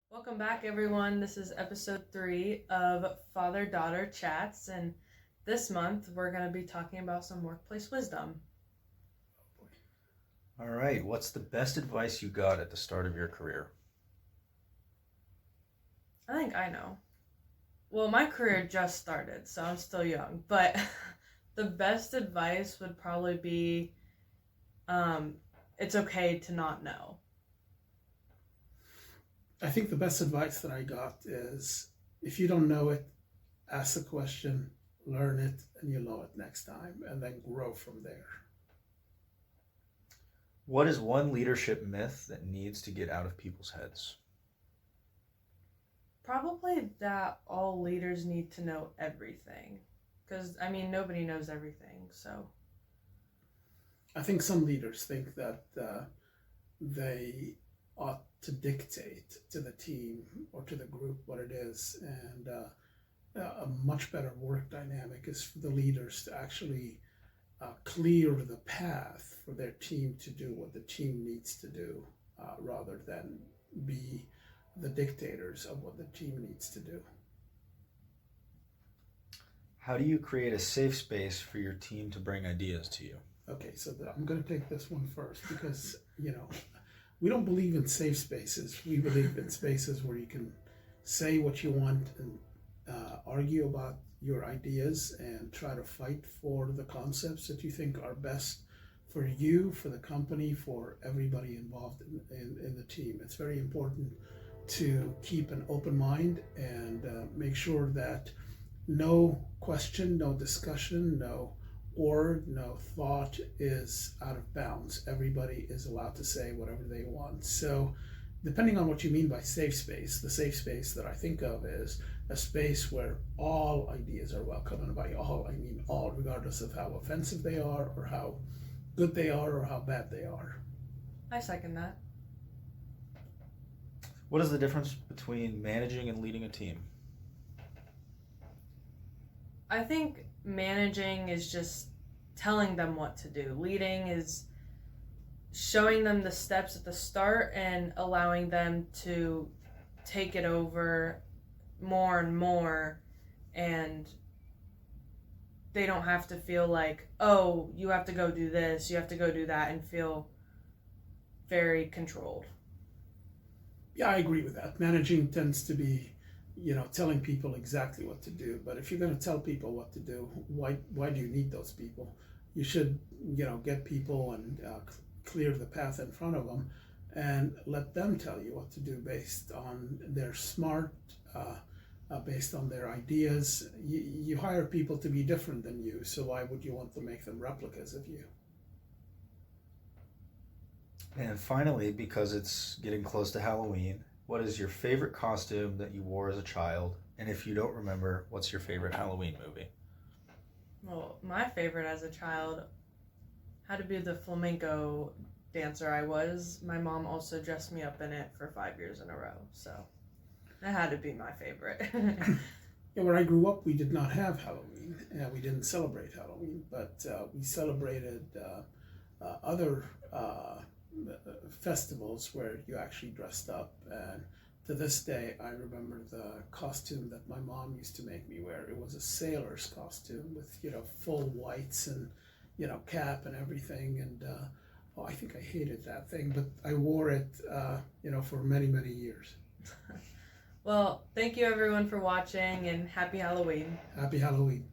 Welcome back, everyone. This is episode 3 of Father Daughter Chats, and this month we're going to be talking about some workplace wisdom. All right, what's the best advice you got at the start of your career? I think I know. Well, my career just started, so I'm still young, but the best advice would probably be it's okay to not know. I think the best advice that I got is if you don't know it, ask the question, learn it, and you'll know it next time, and then grow from there. What is one leadership myth that needs to get out of people's heads? Probably that all leaders need to know everything. Because, nobody knows everything, so. I think some leaders think that they ought to dictate to the team or to the group what it is, and a much better work dynamic is for the leaders to actually clear the path for their team to do what the team needs to do, rather than be the dictators of what the team needs to do. How do you create a safe space for your team to bring ideas to you? Okay, so I'm going to take this one first because, we don't believe in safe spaces. We believe in spaces where you can say what you want and argue about your ideas and try to fight for the concepts that you think are best for you, for the company, for everybody involved in the team. It's very important to keep an open mind and make sure that no question, no discussion, no thought is out of bounds. Everybody is allowed to say whatever they want. So depending on what you mean by safe space, the safe space that I think of is a space where all ideas are welcome. And by all, I mean all, regardless of how offensive they are or how good they are or how bad they are. I second that. What is the difference between managing and leading a team? I think managing is just telling them what to do. Leading is showing them the steps at the start and allowing them to take it over more and more, and they don't have to feel like, oh, you have to go do this, you have to go do that, and feel very controlled. Yeah, I agree with that. Managing tends to be, telling people exactly what to do. But if you're going to tell people what to do, why do you need those people? You should, get people and clear the path in front of them and let them tell you what to do based on their smart, based on their ideas. You hire people to be different than you, so why would you want to make them replicas of you? And finally, because it's getting close to Halloween, what is your favorite costume that you wore as a child? And if you don't remember, what's your favorite Halloween movie? Well, my favorite as a child had to be the flamenco dancer I was. My mom also dressed me up in it for 5 years in a row, so that had to be my favorite. Yeah, where I grew up, we did not have Halloween. We didn't celebrate Halloween, but we celebrated other festivals where you actually dressed up. And to this day, I remember the costume that my mom used to make me wear. It was a sailor's costume with, full whites and, cap and everything. And I think I hated that thing, but I wore it, for many, many years. Well, thank you everyone for watching, and happy Halloween. Happy Halloween.